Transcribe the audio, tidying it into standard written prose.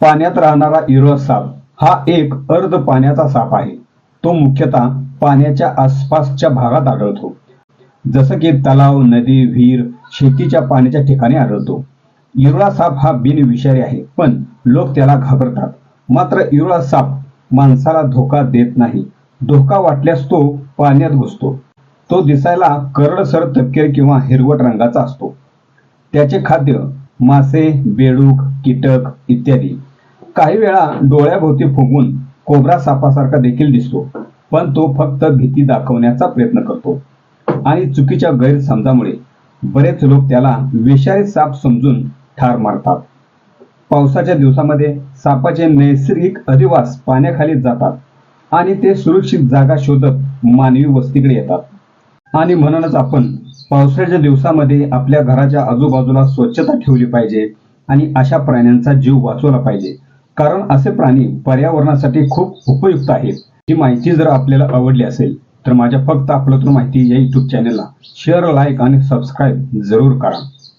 पाण्यात राहणारा इरळ साप हा एक अर्ध पाण्याचा साप आहे. तो मुख्यतः पाण्याच्या आसपासच्या भागात आढळतो, जसं की तलाव, नदी, विहीर, शेतीच्या पाण्याच्या ठिकाणी आढळतो. इरुळा साप हा बिनविषारी आहे, पण लोक त्याला घाबरतात. मात्र इरुळा साप माणसाला धोका देत नाही. धोका वाटल्यास तो पाण्यात घुसतो. तो दिसायला करडसर तपकिरी किंवा हिरवट रंगाचा असतो. त्याचे खाद्य मासे, बेडूक, कीटक इत्यादी. काही वेळा डोळ्याभोवती फुगून कोब्रा सापासारखा देखील दिसतो, पण तो फक्त भीती दाखवण्याचा प्रयत्न करतो आणि चुकीच्या गैरसमजामुळे बरेच लोक त्याला विषारी साप समजून ठार मारतात. पावसाच्या दिवसामध्ये सापाचे नैसर्गिक अधिवास पाण्याखाली जातात आणि ते सुरक्षित जागा शोधत मानवी वस्तीकडे येतात. आणि म्हणूनच आपण पावसाळ्याच्या दिवसामध्ये आपल्या घराच्या आजूबाजूला स्वच्छता ठेवली पाहिजे आणि अशा प्राण्यांचा जीव वाचवला पाहिजे, कारण असे प्राणी पर्यावरणासाठी खूप उपयुक्त आहेत. ही माहिती जर आपल्याला आवडली असेल तर माझ्या फक्त आपलं तर माहिती या YouTube चॅनलला शेअर, लाईक आणि सबस्क्राईब जरूर करा.